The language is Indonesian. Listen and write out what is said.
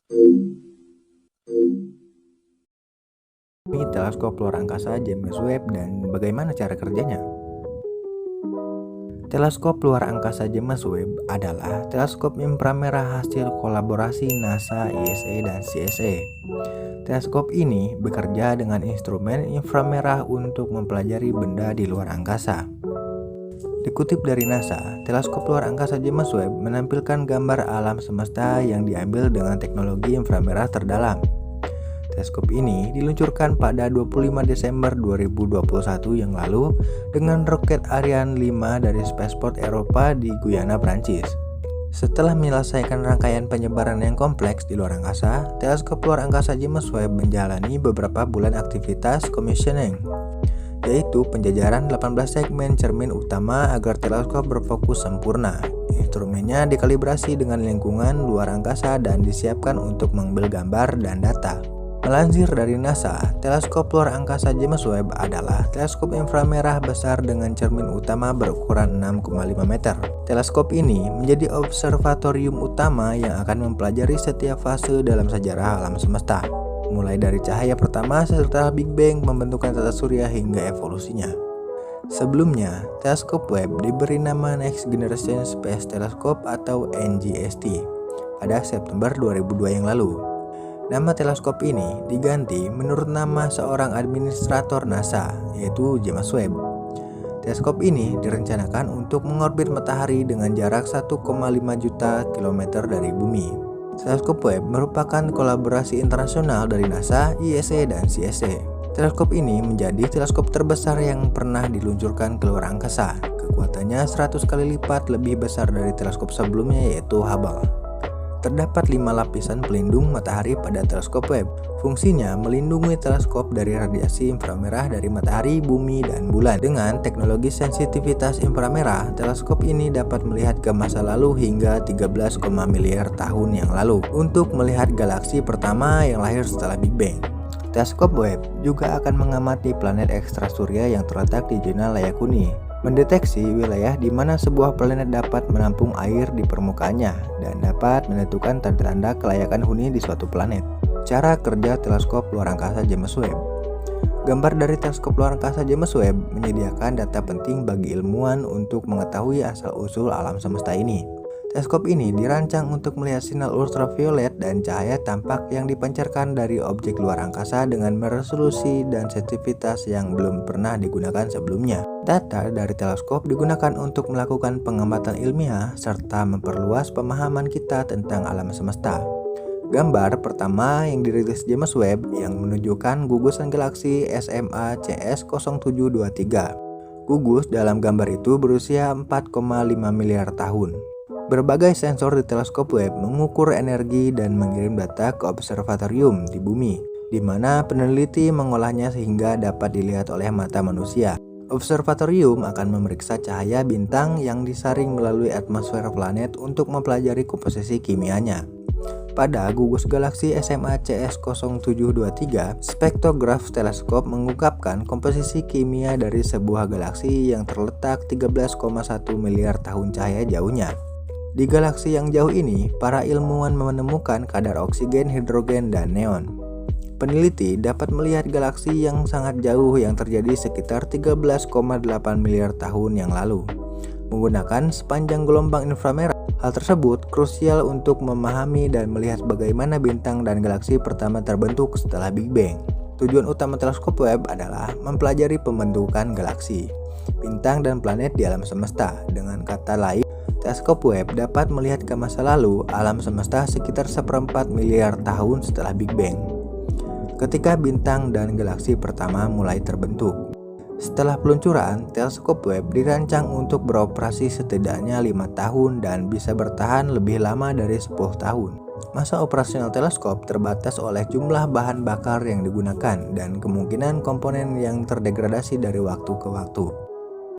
Ini teleskop luar angkasa James Webb dan bagaimana cara kerjanya? Teleskop luar angkasa James Webb adalah teleskop inframerah hasil kolaborasi NASA, ESA, dan CSA. Teleskop ini bekerja dengan instrumen inframerah untuk mempelajari benda di luar angkasa. Dikutip dari NASA, teleskop luar angkasa James Webb menampilkan gambar alam semesta yang diambil dengan teknologi inframerah terdalam. Teleskop ini diluncurkan pada 25 Desember 2021 yang lalu dengan roket Ariane 5 dari Spaceport Eropa di Guyana, Prancis. Setelah menyelesaikan rangkaian penyebaran yang kompleks di luar angkasa, teleskop luar angkasa James Webb menjalani beberapa bulan aktivitas commissioning, yaitu penjajaran 18 segmen cermin utama agar teleskop berfokus sempurna. Instrumennya dikalibrasi dengan lingkungan luar angkasa dan disiapkan untuk mengambil gambar dan data. Melansir dari NASA, teleskop luar angkasa James Webb adalah teleskop inframerah besar dengan cermin utama berukuran 6,5 meter. Teleskop ini menjadi observatorium utama yang akan mempelajari setiap fase dalam sejarah alam semesta, mulai dari cahaya pertama setelah Big Bang, pembentukan tata surya hingga evolusinya. Sebelumnya, teleskop Webb diberi nama Next Generation Space Telescope atau NGST pada September 2002 yang lalu. Nama teleskop ini diganti menurut nama seorang administrator NASA, yaitu James Webb. Teleskop ini direncanakan untuk mengorbit matahari dengan jarak 1,5 juta kilometer dari bumi. Teleskop Webb merupakan kolaborasi internasional dari NASA, ESA, dan CSA. Teleskop ini menjadi teleskop terbesar yang pernah diluncurkan ke luar angkasa. Kekuatannya 100 kali lipat lebih besar dari teleskop sebelumnya, yaitu Hubble. Terdapat 5 lapisan pelindung matahari pada teleskop Webb. Fungsinya melindungi teleskop dari radiasi inframerah dari matahari, bumi, dan bulan. Dengan teknologi sensitivitas inframerah, teleskop ini dapat melihat ke masa lalu hingga 13, miliar tahun yang lalu untuk melihat galaksi pertama yang lahir setelah Big Bang. Teleskop Webb juga akan mengamati planet ekstrasurya yang terletak di zona layak huni, mendeteksi wilayah di mana sebuah planet dapat menampung air di permukaannya dan dapat menentukan tanda-tanda kelayakan huni di suatu planet. Cara kerja teleskop luar angkasa James Webb. Gambar dari teleskop luar angkasa James Webb menyediakan data penting bagi ilmuwan untuk mengetahui asal-usul alam semesta ini. Teleskop ini dirancang untuk melihat sinar ultraviolet dan cahaya tampak yang dipancarkan dari objek luar angkasa dengan resolusi dan sensitivitas yang belum pernah digunakan sebelumnya. Data dari teleskop digunakan untuk melakukan pengamatan ilmiah serta memperluas pemahaman kita tentang alam semesta. Gambar pertama yang dirilis James Webb yang menunjukkan gugusan galaksi SMA CS0723. Gugus dalam gambar itu berusia 4,5 miliar tahun. Berbagai sensor di teleskop Webb mengukur energi dan mengirim data ke observatorium di bumi, di mana peneliti mengolahnya sehingga dapat dilihat oleh mata manusia. Observatorium akan memeriksa cahaya bintang yang disaring melalui atmosfer planet untuk mempelajari komposisi kimianya. Pada gugus galaksi SMA CS0723, spektrograf teleskop mengungkapkan komposisi kimia dari sebuah galaksi yang terletak 13,1 miliar tahun cahaya jauhnya. Di galaksi yang jauh ini, para ilmuwan menemukan kadar oksigen, hidrogen, dan neon. Peneliti dapat melihat galaksi yang sangat jauh yang terjadi sekitar 13,8 miliar tahun yang lalu menggunakan sepanjang gelombang inframerah. Hal tersebut krusial untuk memahami dan melihat bagaimana bintang dan galaksi pertama terbentuk setelah Big Bang. Tujuan utama teleskop Webb adalah mempelajari pembentukan galaksi, bintang, dan planet di alam semesta. Dengan kata lain, teleskop Webb dapat melihat ke masa lalu alam semesta sekitar 1/4 miliar tahun setelah Big Bang, ketika bintang dan galaksi pertama mulai terbentuk. Setelah peluncuran, teleskop Webb dirancang untuk beroperasi setidaknya 5 tahun dan bisa bertahan lebih lama dari 10 tahun. Masa operasional teleskop terbatas oleh jumlah bahan bakar yang digunakan dan kemungkinan komponen yang terdegradasi dari waktu ke waktu.